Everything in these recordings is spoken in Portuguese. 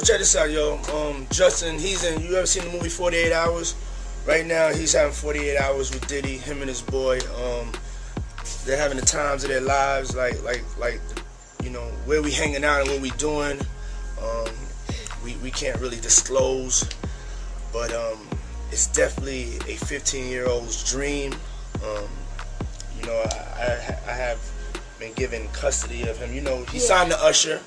Check this out, yo. Justin, you ever seen the movie 48 Hours? Right now, he's having 48 hours with Diddy, him and his boy. They're having the times of their lives, like, where we hanging out and what we doing. We can't really disclose, but it's definitely a 15-year-old's dream. I have been given custody of him. He signed to Usher.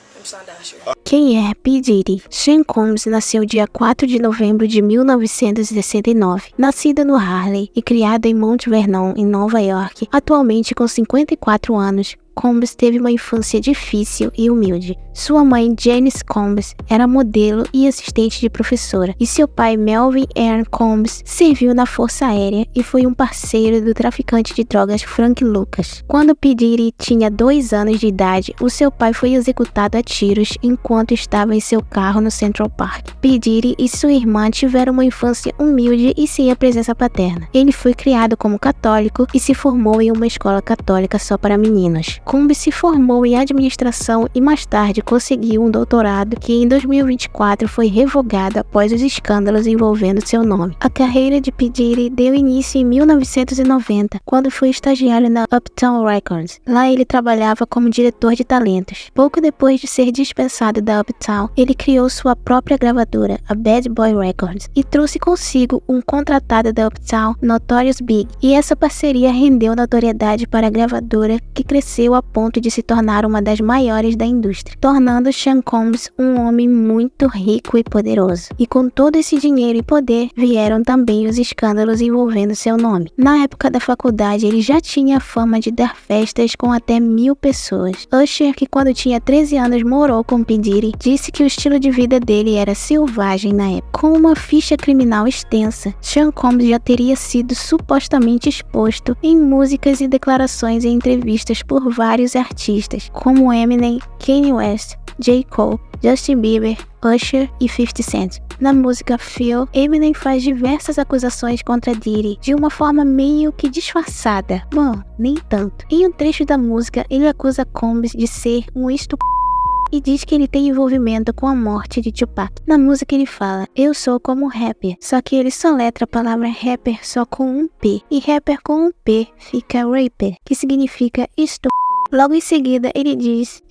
Quem é P. Diddy? Sean Combs nasceu dia 4 de novembro de 1969. Nascido no Harlem e criado em Mount Vernon, em Nova York, atualmente com 54 anos, Combs teve uma infância difícil e humilde. Sua mãe, Janice Combs, era modelo e assistente de professora, e seu pai, Melvin Aaron Combs, serviu na Força Aérea e foi um parceiro do traficante de drogas Frank Lucas. Quando P. Diddy tinha 2 anos de idade, o seu pai foi executado a tiros enquanto estava em seu carro no Central Park. P. Diddy e sua irmã tiveram uma infância humilde e sem a presença paterna. Ele foi criado como católico e se formou em uma escola católica só para meninos. Combs se formou em administração e mais tarde conseguiu um doutorado que em 2024 foi revogado após os escândalos envolvendo seu nome. A carreira de P. Diddy deu início em 1990, quando foi estagiário na Uptown Records. Lá ele trabalhava como diretor de talentos. Pouco depois de ser dispensado da Uptown, ele criou sua própria gravadora, a Bad Boy Records, e trouxe consigo um contratado da Uptown, Notorious Big, e essa parceria rendeu notoriedade para a gravadora, que cresceu a ponto de se tornar uma das maiores da indústria, tornando Sean Combs um homem muito rico e poderoso. E com todo esse dinheiro e poder, vieram também os escândalos envolvendo seu nome. Na época da faculdade, ele já tinha a fama de dar festas com até 1000 pessoas. Usher, que quando tinha 13 anos morou com P. Diddy, disse que o estilo de vida dele era selvagem na época. Com uma ficha criminal extensa, Sean Combs já teria sido supostamente exposto em músicas e declarações em entrevistas por vários artistas, como Eminem, Kanye West, J. Cole, Justin Bieber, Usher e 50 Cent. Na música Feel, Eminem faz diversas acusações contra Diddy, de uma forma meio que disfarçada. Bom, nem tanto. Em um trecho da música, ele acusa Combs de ser um e diz que ele tem envolvimento com a morte de Tupac. Na música ele fala, eu sou como um rapper, só que ele soletra a palavra rapper só com um P, e rapper com um P fica rapper, que significa Logo em seguida ele diz,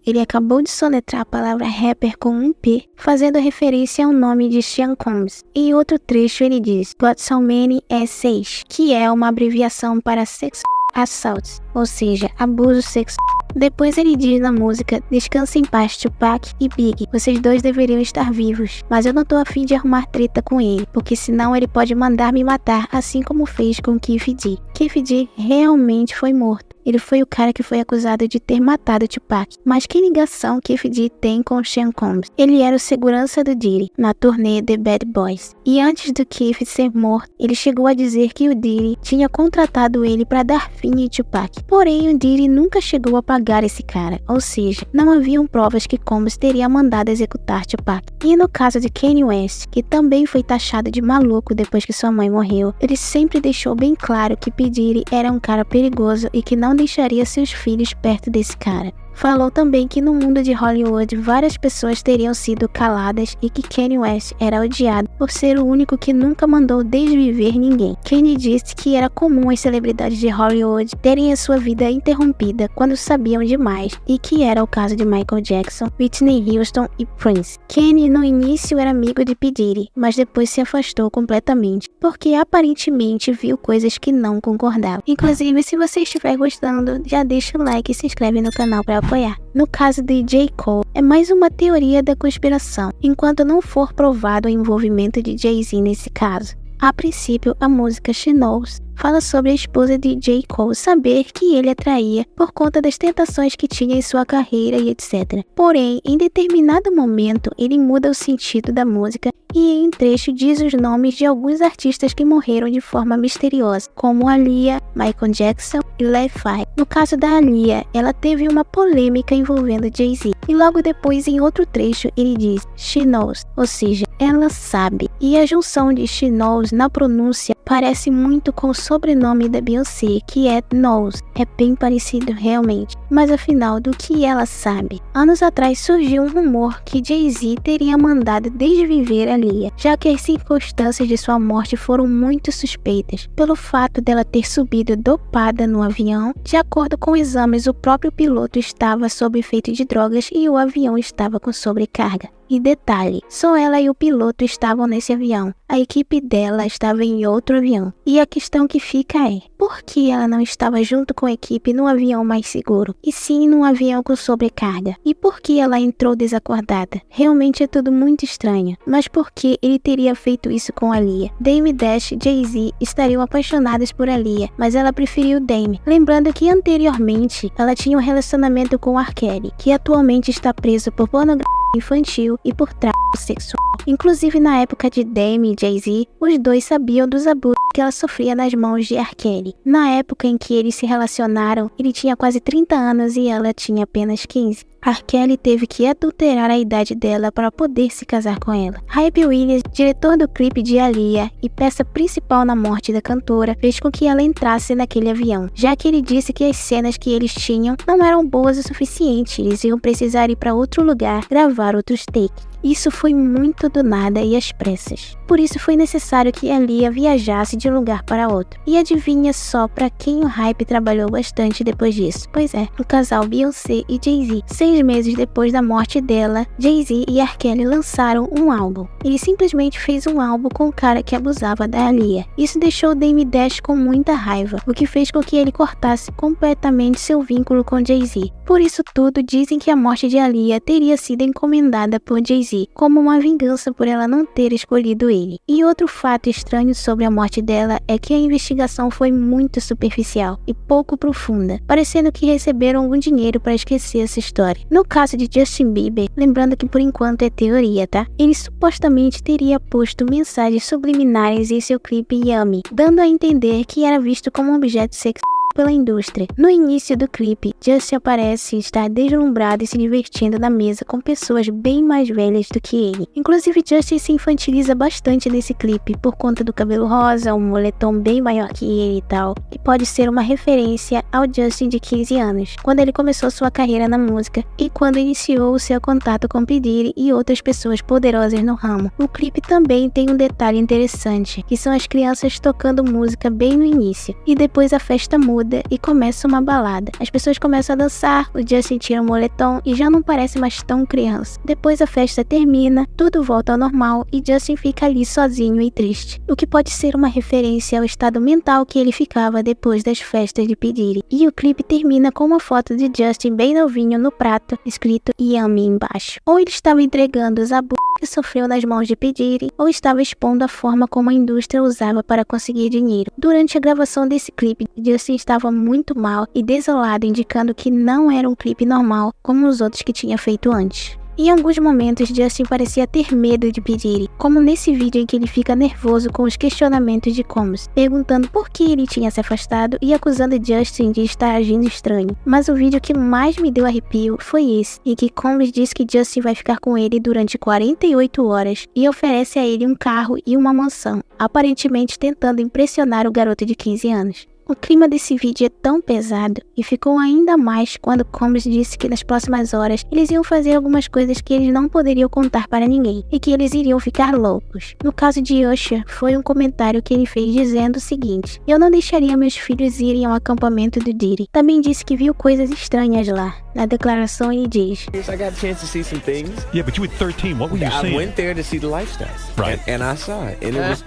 ele acabou de soletrar a palavra rapper com um P, fazendo referência ao nome de Sean Combs. Em outro trecho ele diz, got so many essays, que é uma abreviação para sex assaults, ou seja, abuso sexual. Depois ele diz na música, descansa em paz Tupac e Big, vocês dois deveriam estar vivos, mas eu não tô afim de arrumar treta com ele, porque senão ele pode mandar me matar, assim como fez com Kef D. Kef D realmente foi morto. Ele foi o cara que foi acusado de ter matado Tupac. Mas que ligação Kef D tem com Sean Combs? Ele era o segurança do Diddy na turnê The Bad Boys. E antes do Kef ser morto, ele chegou a dizer que o Diddy tinha contratado ele para dar fim em Tupac. Porém, o Diddy nunca chegou a pagar esse cara. Ou seja, não haviam provas que Combs teria mandado executar Tupac. E no caso de Kanye West, que também foi taxado de maluco depois que sua mãe morreu, ele sempre deixou bem claro que P. Diddy era um cara perigoso e que não deixaria seus filhos perto desse cara. Falou também que no mundo de Hollywood várias pessoas teriam sido caladas e que Kanye West era odiado por ser o único que nunca mandou desviver ninguém. Kanye disse que era comum as celebridades de Hollywood terem a sua vida interrompida quando sabiam demais, e que era o caso de Michael Jackson, Whitney Houston e Prince. Kanye no início era amigo de P. Diddy, mas depois se afastou completamente, porque aparentemente viu coisas que não concordava. Inclusive, se você estiver gostando, já deixa o like e se inscreve no canal para apoiar. No caso de J. Cole, é mais uma teoria da conspiração, enquanto não for provado o envolvimento de Jay-Z nesse caso. A princípio, a música She Knows fala sobre a esposa de J. Cole saber que ele a traía por conta das tentações que tinha em sua carreira e etc. Porém, em determinado momento, ele muda o sentido da música e em um trecho diz os nomes de alguns artistas que morreram de forma misteriosa, como Aaliyah, Michael Jackson e Levi. No caso da Aaliyah, ela teve uma polêmica envolvendo Jay-Z. E logo depois, em outro trecho, ele diz She Knows, ou seja, ela ela sabe. E a junção de She Knows na pronúncia parece muito com o sobrenome da Beyoncé, que é Knowles. É bem parecido realmente. Mas afinal, do que ela sabe? Anos atrás surgiu um rumor que Jay-Z teria mandado desviver a Aaliyah, já que as circunstâncias de sua morte foram muito suspeitas, pelo fato dela ter subido dopada no avião. De acordo com exames, o próprio piloto estava sob efeito de drogas e o avião estava com sobrecarga. E detalhe, só ela e o piloto estavam nesse avião. A equipe dela estava em outro avião. E a questão que fica é, por que ela não estava junto com a equipe no avião mais seguro, e sim num avião com sobrecarga? E por que ela entrou desacordada? Realmente é tudo muito estranho. Mas por que ele teria feito isso com a Aaliyah? Dame Dash e Jay-Z estariam apaixonados por Aaliyah, mas ela preferiu Dame. Lembrando que anteriormente ela tinha um relacionamento com R. Kelly, que atualmente está preso por pornografia infantil e por tráfico sexual. Inclusive na época de Dame e Jay-Z, os dois sabiam dos abusos que ela sofria nas mãos de R. Kelly. Na época em que eles se relacionaram, ele tinha quase 30 anos e ela tinha apenas 15. R. Kelly teve que adulterar a idade dela para poder se casar com ela. Hype Williams, diretor do clipe de Aaliyah e peça principal na morte da cantora, fez com que ela entrasse naquele avião, já que ele disse que as cenas que eles tinham não eram boas o suficiente, eles iam precisar ir para outro lugar gravar outros takes. Isso foi muito do nada e às pressas. Por isso foi necessário que Aaliyah viajasse de um lugar para outro. E adivinha só para quem o hype trabalhou bastante depois disso? Pois é, o casal Beyoncé e Jay-Z. 6 meses depois da morte dela, Jay-Z e R. Kelly lançaram um álbum. Ele simplesmente fez um álbum com o cara que abusava da Aaliyah. Isso deixou Dame Dash com muita raiva, o que fez com que ele cortasse completamente seu vínculo com Jay-Z. Por isso tudo, dizem que a morte de Aaliyah teria sido encomendada por Jay-Z, como uma vingança por ela não ter escolhido ele. E outro fato estranho sobre a morte dela é que a investigação foi muito superficial e pouco profunda, parecendo que receberam algum dinheiro para esquecer essa história. No caso de Justin Bieber, lembrando que por enquanto é teoria, tá? Ele supostamente teria posto mensagens subliminares em seu clipe Yummy, dando a entender que era visto como um objeto sexual pela indústria. No início do clipe, Justin aparece estar deslumbrado e se divertindo na mesa com pessoas bem mais velhas do que ele. Inclusive, Justin se infantiliza bastante nesse clipe por conta do cabelo rosa, um moletom bem maior que ele e tal, que pode ser uma referência ao Justin de 15 anos, quando ele começou sua carreira na música e quando iniciou o seu contato com P. Diddy e outras pessoas poderosas no ramo. O clipe também tem um detalhe interessante, que são as crianças tocando música bem no início, e depois a festa muda e começa uma balada. As pessoas começam a dançar, o Justin tira o moletom e já não parece mais tão criança. Depois a festa termina, tudo volta ao normal e Justin fica ali sozinho e triste, o que pode ser uma referência ao estado mental que ele ficava depois das festas de P. Diddy. E o clipe termina com uma foto de Justin bem novinho no prato, escrito Yummy embaixo. Ou ele estava entregando os abusos que sofreu nas mãos de P. Diddy, ou estava expondo a forma como a indústria usava para conseguir dinheiro. Durante a gravação desse clipe, Justin estava muito mal e desolado, indicando que não era um clipe normal como os outros que tinha feito antes. Em alguns momentos, Justin parecia ter medo de P. Diddy, como nesse vídeo em que ele fica nervoso com os questionamentos de Combs, perguntando por que ele tinha se afastado e acusando Justin de estar agindo estranho. Mas o vídeo que mais me deu arrepio foi esse, em que Combs diz que Justin vai ficar com ele durante 48 horas e oferece a ele um carro e uma mansão, aparentemente tentando impressionar o garoto de 15 anos. O clima desse vídeo é tão pesado e ficou ainda mais quando Combs disse que nas próximas horas eles iam fazer algumas coisas que eles não poderiam contar para ninguém e que eles iriam ficar loucos. No caso de Usher, foi um comentário que ele fez dizendo o seguinte: eu não deixaria meus filhos irem ao acampamento do Diddy. Também disse que viu coisas estranhas lá. Na declaração ele diz: I got a chance to see some things. Yeah, but you were 13. What were you I seeing? went there to see the lifestyle, Right. And I saw it, and it was,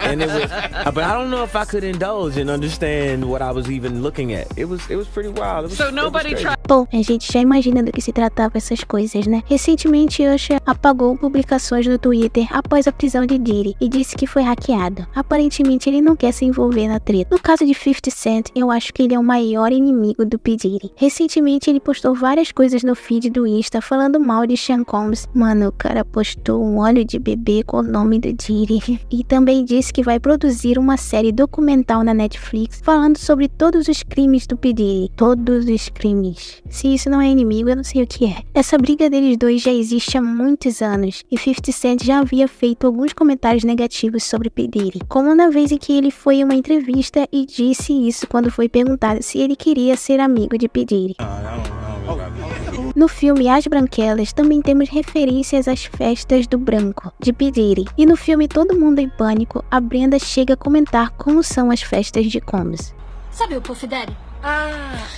but I don't know if I could indulge and understand what I was even looking at. It was pretty wild. So nobody tried. Bom, a gente já imagina do que se tratava essas coisas, né? Recentemente, Usher apagou publicações no Twitter após a prisão de Diddy e disse que foi hackeado. Aparentemente, ele não quer se envolver na treta. No caso de 50 Cent, eu acho que ele é o maior inimigo do P. Diddy. Recentemente, ele postou várias coisas no feed do Insta falando mal de Sean Combs. Mano, o cara postou um óleo de bebê com o nome do Diddy. E também disse que vai produzir uma série documental na Netflix falando sobre todos os crimes do P. Diddy. Todos os crimes. Se isso não é inimigo, eu não sei o que é. Essa briga deles dois já existe há muitos anos. E 50 Cent já havia feito alguns comentários negativos sobre P. Diddy. Como na vez em que ele foi em uma entrevista e disse isso quando foi perguntado se ele queria ser amigo de P. Diddy. No filme As Branquelas também temos referências às festas do branco, de P. Diddy. E no filme Todo Mundo em Pânico, a Brenda chega a comentar como são as festas de Combs. Sabe o Puff Daddy?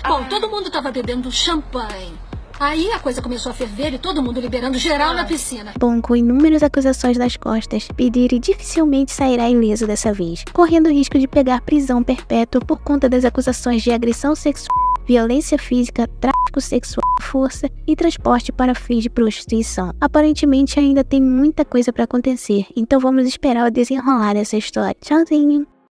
Bom, todo mundo tava bebendo champanhe. Aí a coisa começou a ferver e todo mundo liberando geral na piscina. Bom, com inúmeras acusações nas costas, P. Diddy dificilmente sairá ileso dessa vez, correndo o risco de pegar prisão perpétua por conta das acusações de agressão sexual, violência física, tráfico sexual, força e transporte para fins de prostituição. Aparentemente ainda tem muita coisa para acontecer, então vamos esperar o desenrolar dessa história. Tchauzinho!